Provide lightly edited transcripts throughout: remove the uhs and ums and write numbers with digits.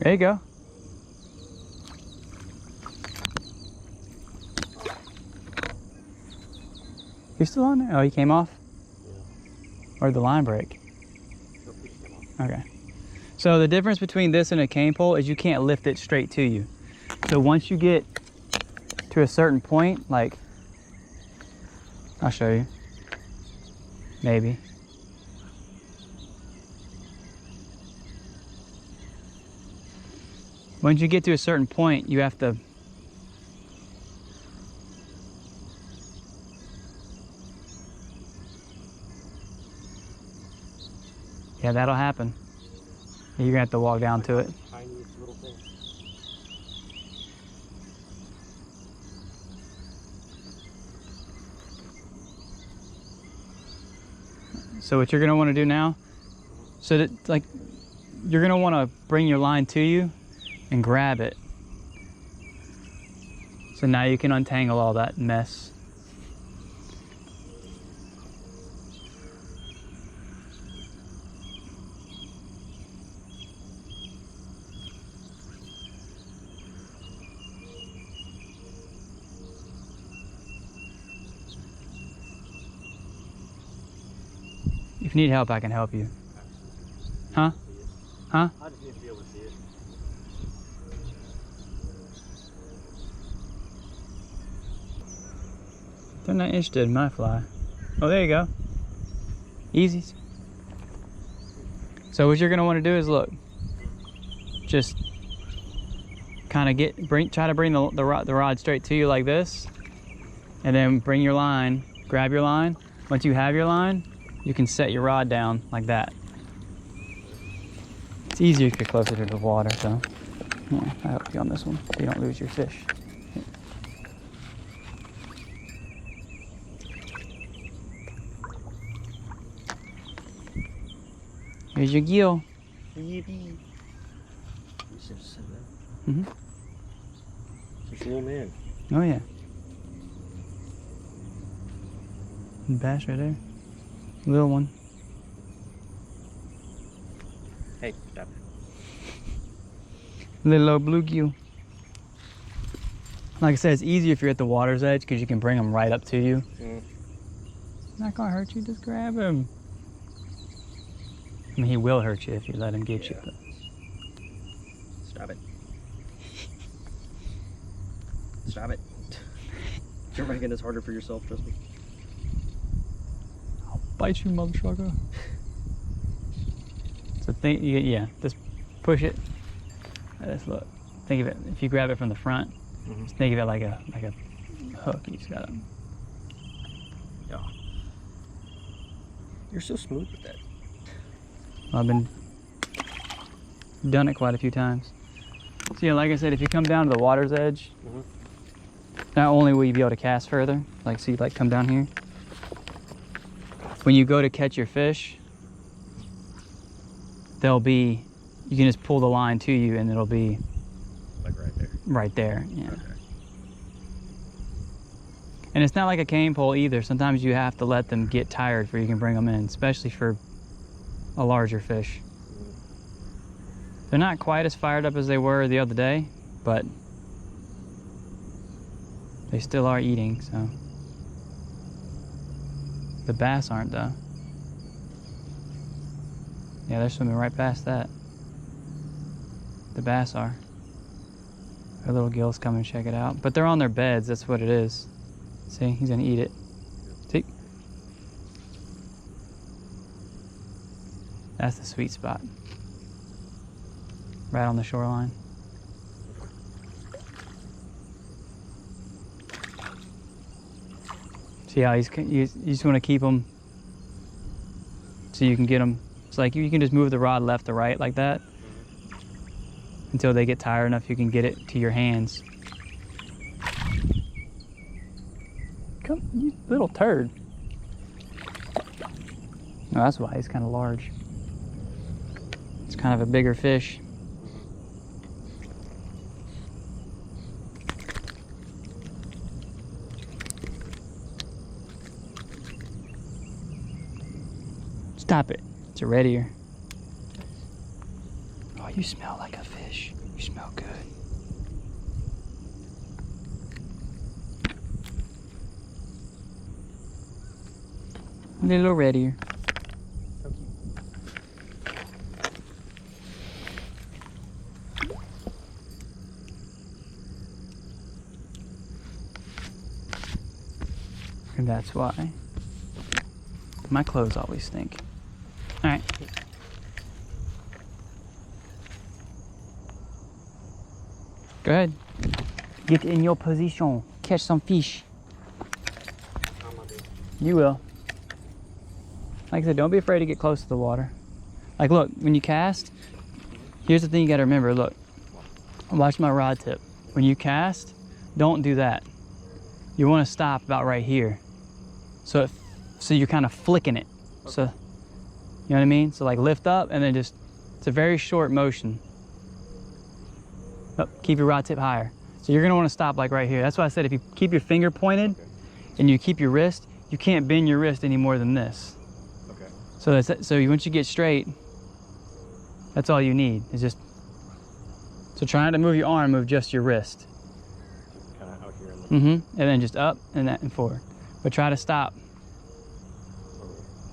There you go. You still on there? Oh, he came off? Yeah. Or did the line break? Okay. So the difference between this and a cane pole is you can't lift it straight to you. So once you get to a certain point, like, I'll show you. Maybe. Once you get to a certain point, you have to yeah, that'll happen. You're gonna have to walk down to it. Tiniest little thing. So what you're gonna want to do now, so that like you're gonna want to bring your line to you and grab it. So now you can untangle all that mess. If you need help, I can help you. Huh? Huh? I just need to be able to see it. They're not interested in my fly. Oh, there you go. Easy. So what you're gonna want to do is look. Just kind of try to bring the rod straight to you like this, and then bring your line. Grab your line. Once you have your line, you can set your rod down like that. It's easier if you're closer to the water, so yeah, I'll help you on this one so you don't lose your fish. Here's your gill. Yippee. You should have said that. Mm-hmm. Just a little man. Oh yeah. Bass right there. Little one. Hey, stop. Little old bluegill. Like I said, it's easier if you're at the water's edge because you can bring them right up to you. Not gonna hurt you, just grab him. I mean, he will hurt you if you let him get you. But... Stop it. Stop it. You're making this harder for yourself, trust me. I'll bite you, mother trucker. So think, yeah, just push it. Just look. Think of it. If you grab it from the front, just think of it like a hook. You just gotta. Yeah. You're so smooth with that. I've done it quite a few times. So yeah, like I said, if you come down to the water's edge, not only will you be able to cast further, like see, like come down here. When you go to catch your fish, you can just pull the line to you and it'll be like right there. Right there, yeah. Okay. And it's not like a cane pole either. Sometimes you have to let them get tired before you can bring them in, especially for a larger fish. They're not quite as fired up as they were the other day, but they still are eating, so. The bass aren't though. Yeah, they're swimming right past that. The bass are. Their little gills come and check it out. But they're on their beds, that's what it is. See, he's gonna eat it. See? That's the sweet spot. Right on the shoreline. See how you just want to keep them so you can get them. It's like you can just move the rod left to right like that until they get tired enough you can get it to your hands. Come, you little turd. Oh, that's why he's kind of large. It's kind of a bigger fish. Stop it. It's a red ear. Oh, you smell like a fish. You smell good. A little reddier. So cute. And that's why my clothes always stink. All right. Go ahead. Get in your position. Catch some fish. You will. Like I said, don't be afraid to get close to the water. Like, look, when you cast, here's the thing you gotta remember. Look, watch my rod tip. When you cast, don't do that. You wanna stop about right here. So you're kind of flicking it. Okay. So, you know what I mean? So like lift up and then just, it's a very short motion. Oh, keep your rod tip higher. So you're gonna wanna stop like right here. That's why I said if you keep your finger pointed and you keep your wrist, you can't bend your wrist any more than this. Okay. So once you get straight, that's all you need. Is just, so try not to move your arm, move just your wrist. Kind of out here. And then just up and that and forward. But try to stop.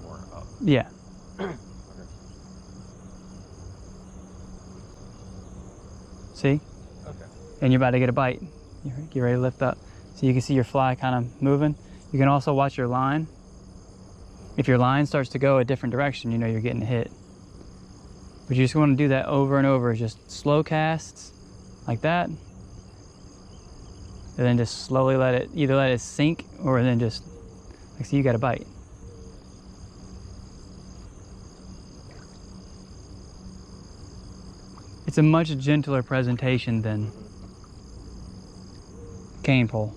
More up. Yeah. Okay. See? Okay. And you're about to get a bite. Get ready to lift up. So you can see your fly kind of moving. You can also watch your line. If your line starts to go a different direction, you know you're getting hit. But you just want to do that over and over. Just slow casts like that. And then just slowly either let it sink or then just, like, see, you got a bite. It's a much gentler presentation than cane pole.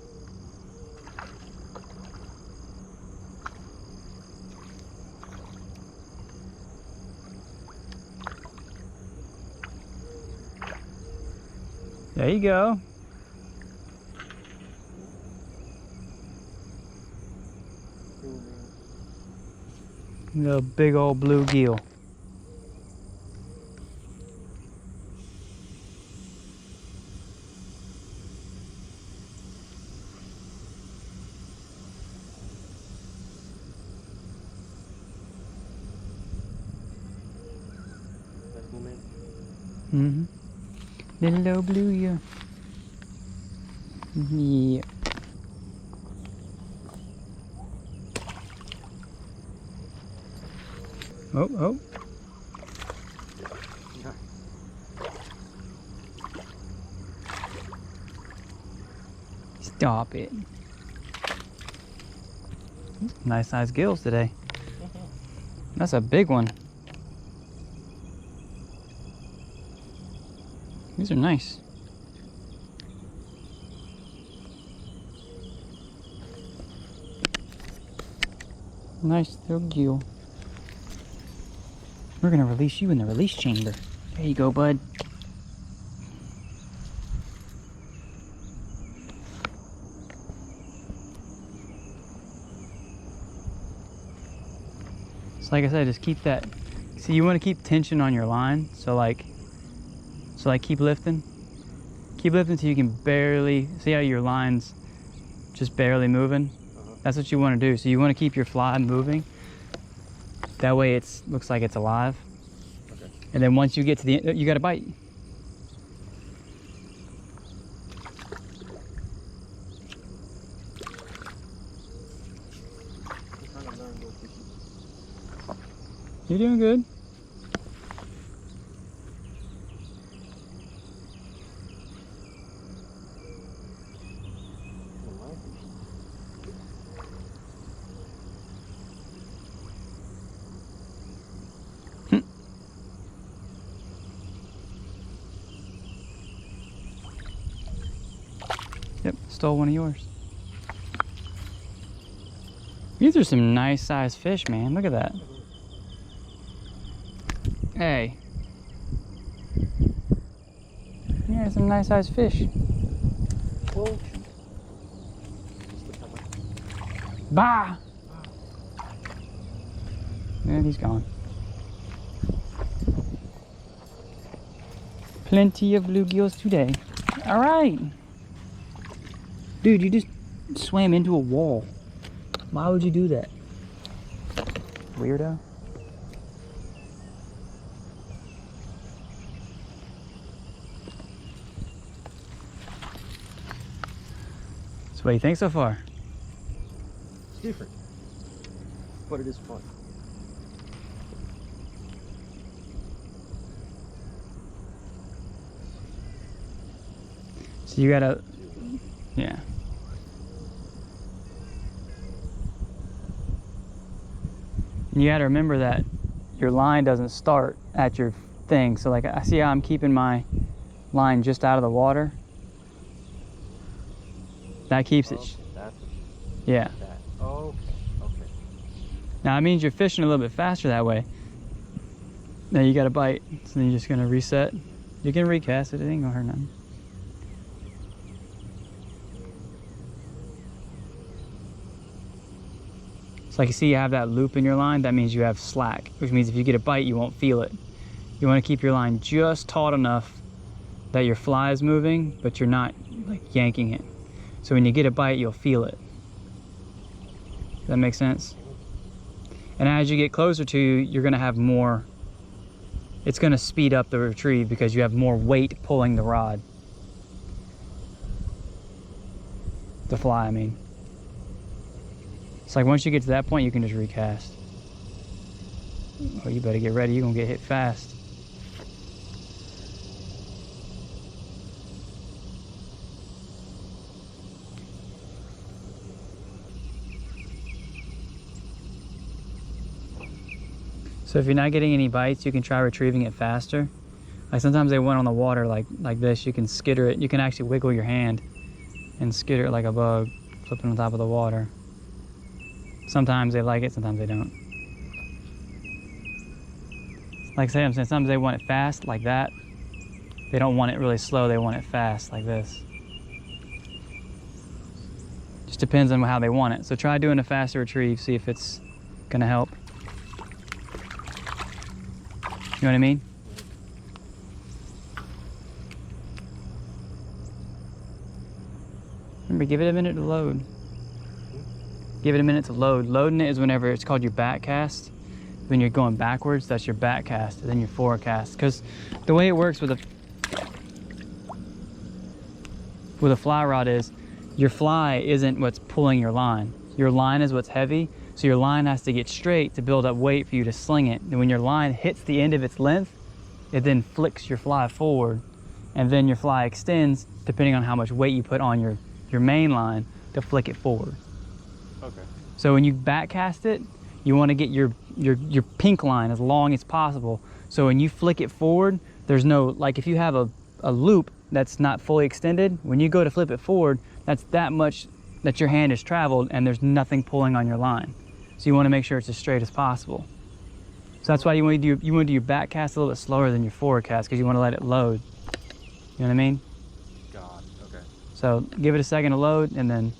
There you go. The big old bluegill. Mm-hmm. Little bluegill. Yeah. Oh, oh. Stop it. Nice sized gills today. That's a big one. These are nice. Nice little gill. We're gonna release you in the release chamber. There you go, bud. So like I said, just keep that. See, you want to keep tension on your line. So like keep lifting. Keep lifting until you can barely, see how your line's just barely moving? That's what you want to do. So you want to keep your fly moving. That way it looks like it's alive. Okay. And then once you get to the end, you got to bite. You're doing good. Yep, stole one of yours. These are some nice sized fish, man. Look at that. Hey. Yeah, some nice sized fish. Whoa. Bah! And he's gone. Plenty of bluegills today. All right. Dude, you just swam into a wall. Why would you do that? Weirdo. So what do you think so far? It's different, but it is fun. So you gotta, yeah. You gotta remember that your line doesn't start at your thing. So like, I see how I'm keeping my line just out of the water. That keeps it. Okay, that's what Yeah. that. Okay, okay. Now it means you're fishing a little bit faster that way. Now you got a bite, so then you're just gonna reset. You can recast it, it ain't gonna hurt nothing. It's like you see you have that loop in your line, that means you have slack, which means if you get a bite, you won't feel it. You wanna keep your line just taut enough that your fly is moving, but you're not like yanking it. So when you get a bite, you'll feel it. Does that make sense? And as you get closer to you, you're gonna have more, it's gonna speed up the retrieve because you have more weight pulling the rod. The fly, I mean. It's like once you get to that point, you can just recast. Oh, you better get ready, you're gonna get hit fast. So if you're not getting any bites, you can try retrieving it faster. Like sometimes they went on the water like this, you can skitter it. You can actually wiggle your hand and skitter it like a bug, flipping on top of the water. Sometimes they like it, sometimes they don't. Like I say, I'm saying sometimes they want it fast, like that. They don't want it really slow, they want it fast, like this. Just depends on how they want it. So try doing a faster retrieve, see if it's gonna help. You know what I mean? Remember, give it a minute to load. Give it a minute to load. Loading it is whenever it's called your back cast. When you're going backwards, that's your back cast, and then your forward cast. Because the way it works with a fly rod is, your fly isn't what's pulling your line. Your line is what's heavy, so your line has to get straight to build up weight for you to sling it. And when your line hits the end of its length, it then flicks your fly forward, and then your fly extends depending on how much weight you put on your main line to flick it forward. Okay. So when you back cast it, you want to get your pink line as long as possible. So when you flick it forward, there's no, like if you have a loop that's not fully extended, when you go to flip it forward, that's that much that your hand has traveled and there's nothing pulling on your line. So you want to make sure it's as straight as possible. So that's why you want to do your back cast a little bit slower than your forward cast, because you want to let it load. You know what I mean? God, okay. So give it a second to load and then.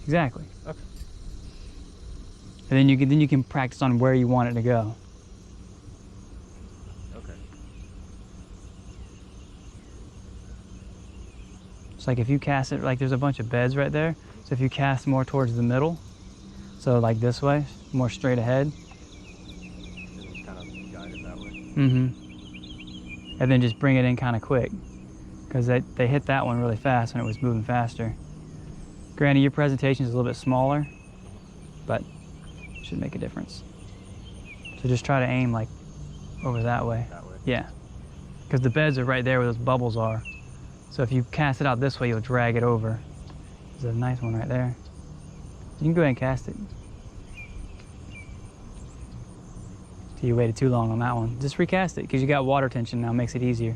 Exactly. Okay. And then you can practice on where you want it to go. Okay. It's like if you cast it, like there's a bunch of beds right there. So if you cast more towards the middle, so like this way, more straight ahead. Just kind of guide it that way. Mm-hmm. And then just bring it in kind of quick, because they hit that one really fast when it was moving faster. Granted, your presentation is a little bit smaller, but it should make a difference. So just try to aim like over that way. That way? Yeah, because the beds are right there where those bubbles are. So if you cast it out this way, you'll drag it over. There's a nice one right there. You can go ahead and cast it. So you waited too long on that one. Just recast it, because you got water tension now, makes it easier.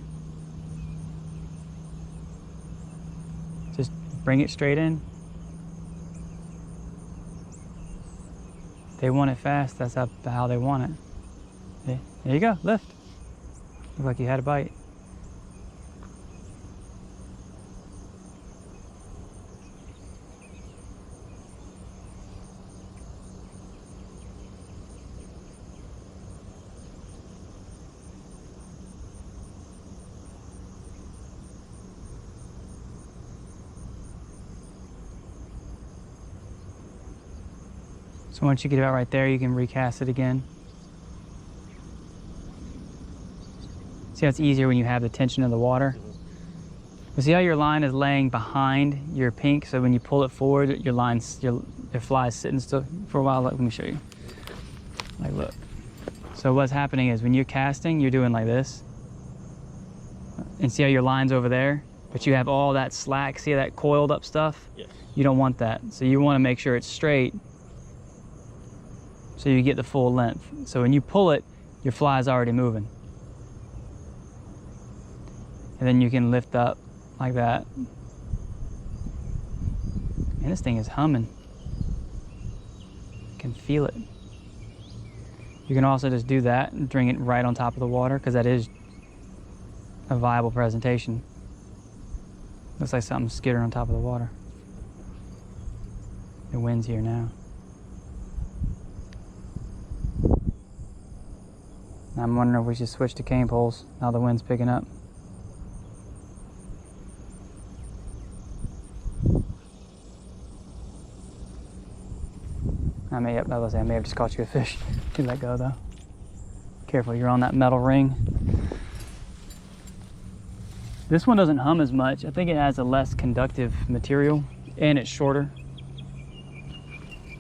Just bring it straight in. They want it fast, that's how they want it. Yeah. There you go, lift. Looked like you had a bite. So once you get about right there, you can recast it again. See how it's easier when you have the tension of the water? But see how your line is laying behind your pink, so when you pull it forward, your fly is sitting still for a while. Let me show you. Like, look. So what's happening is when you're casting, you're doing like this. And see how your line's over there? But you have all that slack, see that coiled up stuff? Yes. You don't want that. So you want to make sure it's straight so you get the full length. So when you pull it, your fly is already moving. And then you can lift up like that. And this thing is humming. You can feel it. You can also just do that and bring it right on top of the water, because that is a viable presentation. Looks like something skittering on top of the water. The wind's here now. I'm wondering if we should switch to cane poles now the wind's picking up. I may have just caught you a fish. You let go though. Careful, you're on that metal ring. This one doesn't hum as much. I think it has a less conductive material and it's shorter.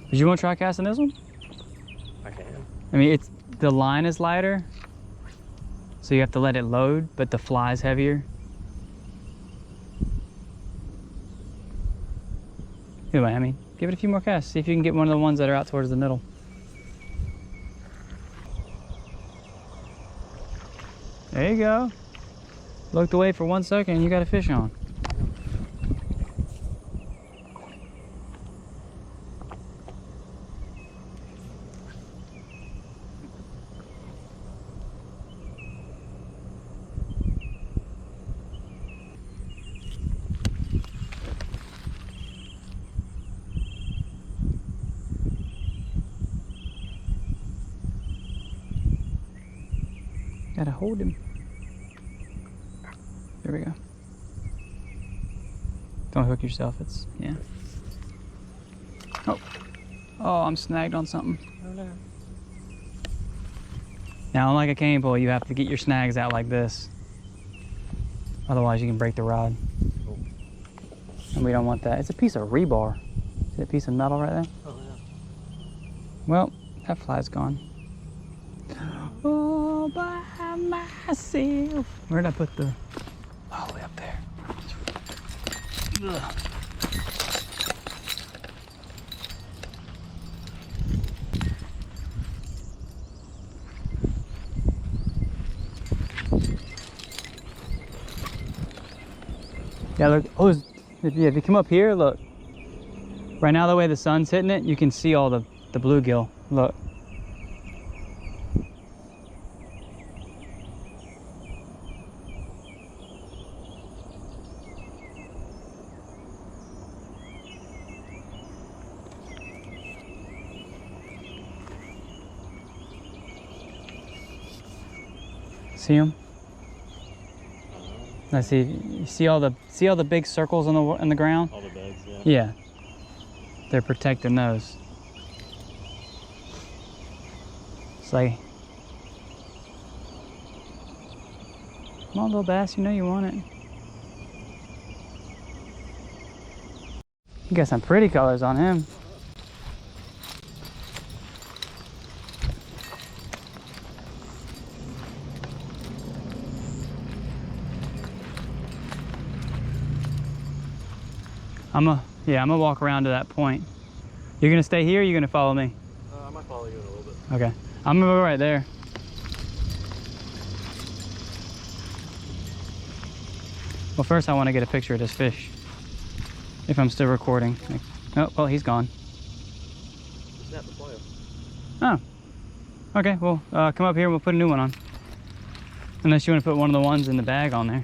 Did you want to try casting this one? I can. I mean, the line is lighter, so you have to let it load, but the fly is heavier. Anyway, I mean, give it a few more casts. See if you can get one of the ones that are out towards the middle. There you go. Looked away for 1 second and you got a fish on. Gotta hold him. There we go. Don't hook yourself, yeah. Oh, I'm snagged on something. Oh no. Now, unlike a cane pole, you have to get your snags out like this. Otherwise, you can break the rod. Cool. And we don't want that. It's a piece of rebar. See that piece of metal right there? Oh yeah. Well, that fly's gone. All by myself. Where did I put the... Oh, way up there. Ugh. Yeah, look. Oh, if you come up here, look. Right now, the way the sun's hitting it, you can see all the bluegill. Look. See them? Let's see. You see all the big circles in the ground? All the beds, yeah. Yeah. They're protecting those. It's like, come on, little bass. You know you want it. You got some pretty colors on him. I'm gonna walk around to that point. You're gonna stay here or you're gonna follow me? I might follow you in a little bit. Okay. I'm gonna go right there. Well, first I want to get a picture of this fish. If I'm still recording. Oh, well, he's gone. Snap the fly up. Oh. Okay, well, come up here and we'll put a new one on. Unless you want to put one of the ones in the bag on there.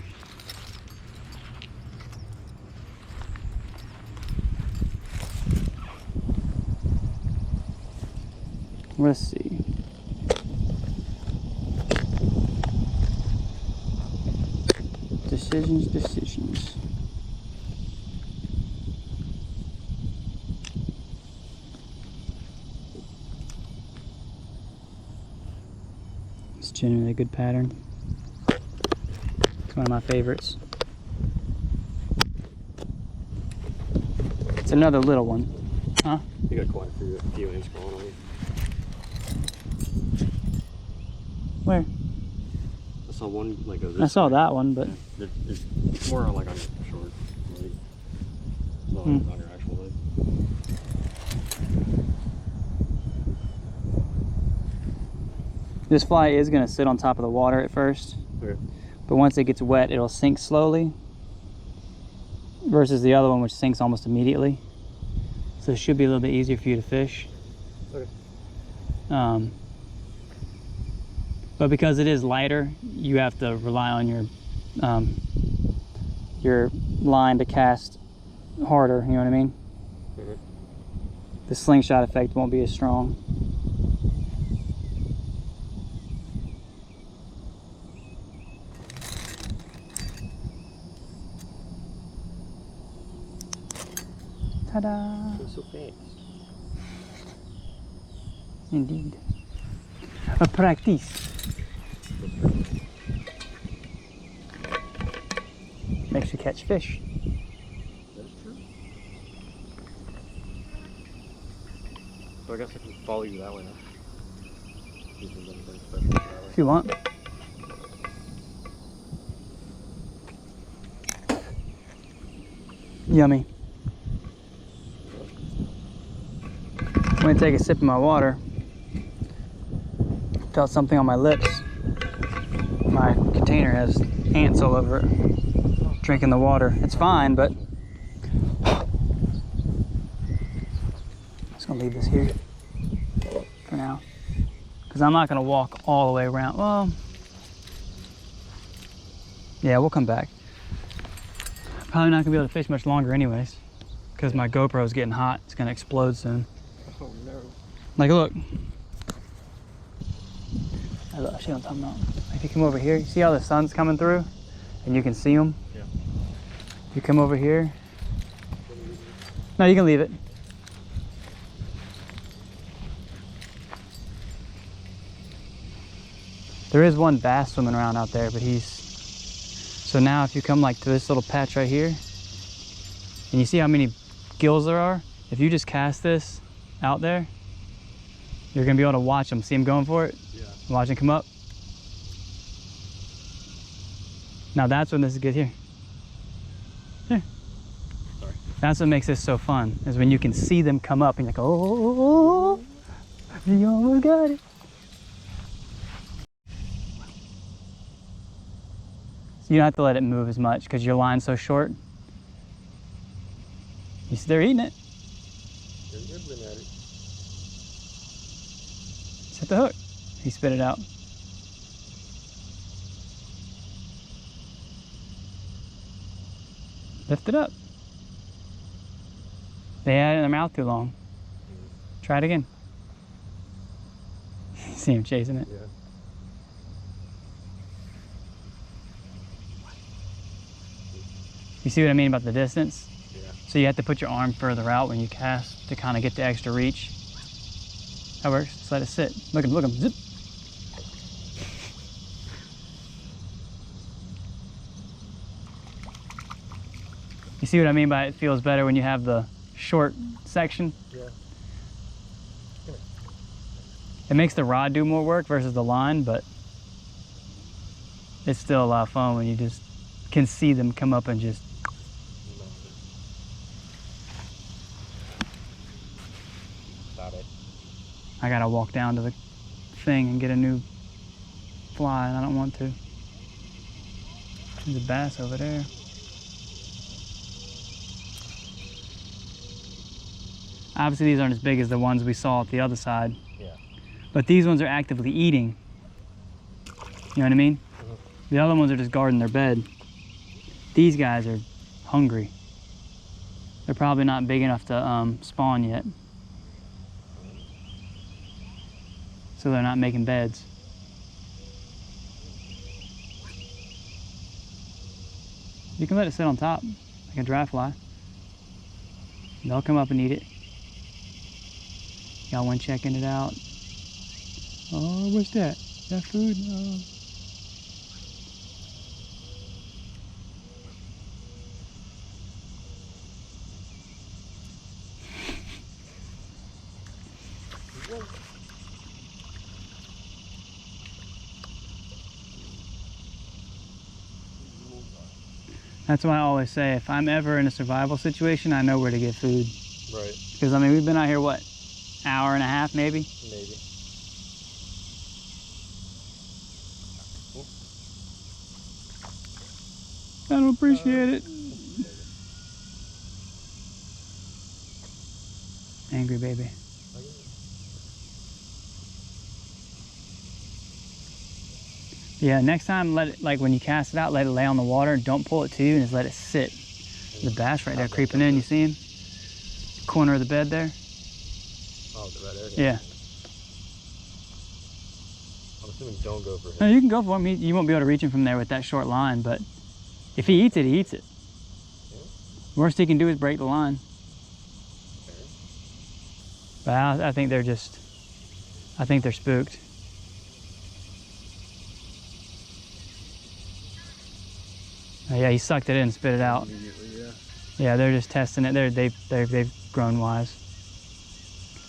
Let's see. Decisions. Generally a good pattern. It's one of my favorites. It's another little one. Huh? You got quite a few inch going on you. Where? I saw one like this I saw way. that one, but Yeah, it's more like on your short leg. Not on your actual leg. this fly is going to sit on top of the water at first. Okay. But once it gets wet, it'll sink slowly. Versus the other one, which sinks almost immediately. So it should be a little bit easier for you to fish. Okay. But because it is lighter, you have to rely on your line to cast harder, you know what I mean? Mm-hmm. The slingshot effect won't be as strong. Ta-da! So fast. Indeed. A practice. Makes you catch fish. That is true. So I guess I can follow you that way now. If there's anything special that way. If you want. Yummy. I'm gonna take a sip of my water. Felt something on my lips. My container has ants all over it. Drinking the water. It's fine, but I'm just gonna leave this here for now. Because I'm not gonna walk all the way around. Well, yeah, we'll come back. Probably not gonna be able to fish much longer anyways. Because my GoPro is getting hot. It's gonna explode soon. Oh no. Like, look. I look, see what I'm talking about. If you come over here, you see how the sun's coming through? And you can see them? Yeah. You come over here. No, you can leave it. There is one bass swimming around out there, but he's... So now if you come like to this little patch right here, and you see how many gills there are, if you just cast this out there, you're gonna be able to watch them. See them going for it? Yeah. Watch them come up. Now that's when this is good. Here. Here. Sorry. That's what makes this so fun, is when you can see them come up and you're like, oh, you almost got it. So you don't have to let it move as much because your line's so short. You see they're eating it. They're nibbling at it. Set the hook. He spit it out. Lift it up. They had it in their mouth too long. Try it again. See him chasing it. Yeah. You see what I mean about the distance? Yeah. So you have to put your arm further out when you cast to kind of get the extra reach. That works. Just let it sit. Look him, zip. You see what I mean by it feels better when you have the short section? Yeah. It makes the rod do more work versus the line, but it's still a lot of fun when you just can see them come up and just... Got it. I gotta walk down to the thing and get a new fly, and I don't want to. There's a bass over there. Obviously these aren't as big as the ones we saw at the other side. Yeah. But these ones are actively eating. You know what I mean? Mm-hmm. The other ones are just guarding their bed. These guys are hungry. They're probably not big enough to spawn yet. So they're not making beds. You can let it sit on top, like a dry fly. They'll come up and eat it. Got one checking it out. Oh, what's that? Got food? No. That's why I always say, if I'm ever in a survival situation, I know where to get food. Right. Because, I mean, we've been out here, what, hour and a half, maybe? Maybe. I don't appreciate it. Angry baby. Yeah, next time, let it, like when you cast it out, let it lay on the water. Don't pull it to you and just let it sit. The bass right there creeping in, you see him? Corner of the bed there. Oh, right there? Yeah. I'm assuming don't go for him. No, you can go for him. You won't be able to reach him from there with that short line, but if he eats it, he eats it. Yeah. Worst he can do is break the line. Okay. But I think they're just, I think they're spooked. Oh, yeah, he sucked it in and spit it out. Yeah. Yeah, they're just testing it. They've grown wise.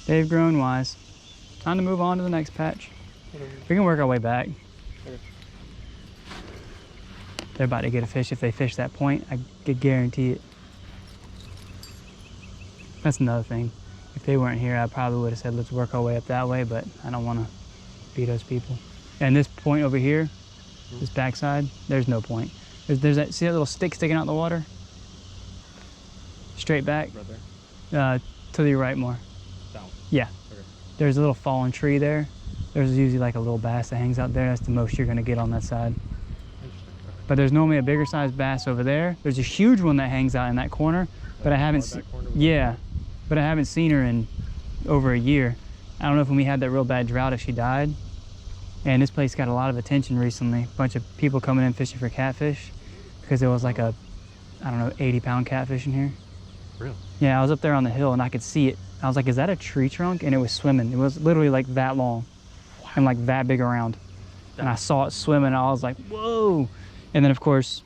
They've grown wise. Time to move on to the next patch. We can work our way back. Okay. They're about to get a fish. If they fish that point, I could guarantee it. That's another thing. If they weren't here, I probably would have said, let's work our way up that way, but I don't want to be those people. And this point over here, this backside, there's no point. There's that, see that little stick sticking out the water? Straight back. Right there? To the right more. Down? Yeah. Okay. There's a little fallen tree there. There's usually like a little bass that hangs out there. That's the most you're gonna get on that side. But there's normally a bigger sized bass over there. There's a huge one that hangs out in that corner, but I haven't seen, yeah, but I haven't seen her in over a year. I don't know if when we had that real bad drought if she died. And this place got a lot of attention recently. A bunch of people coming in fishing for catfish because there was like a, I don't know, 80-pound catfish in here. Really? Yeah, I was up there on the hill and I could see it. I was like, is that a tree trunk? And it was swimming. It was literally like that long and like that big around. And I saw it swimming and I was like, whoa. And then of course,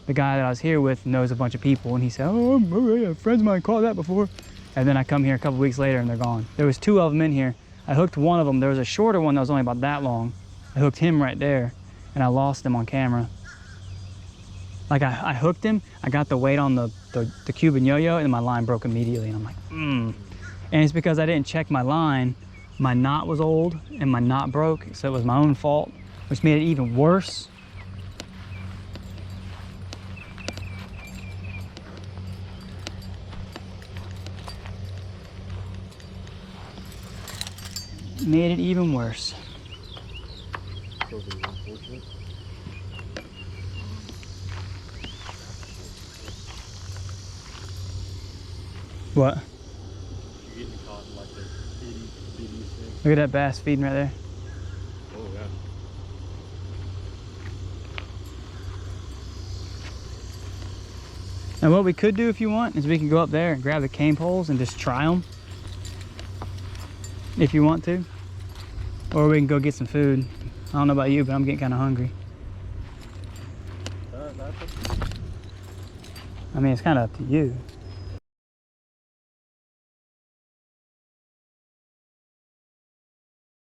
the guy that I was here with knows a bunch of people and he said, oh, yeah, friends of mine caught that before. And then I come here a couple weeks later and they're gone. There was 2 of them in here. I hooked one of them. There was a shorter one that was only about that long. I hooked him right there and I lost him on camera. Like I hooked him, I got the weight on the Cuban yo-yo and my line broke immediately. And I'm like, And it's because I didn't check my line. My knot was old and my knot broke. So it was my own fault, which made it even worse. Made it even worse. What? You're getting caught in like the bitty thing. Look at that bass feeding right there. Oh yeah. Now what we could do if you want is we can go up there and grab the cane poles and just try them. If you want to. Or we can go get some food. I don't know about you, but I'm getting kind of hungry. I mean, it's kind of up to you.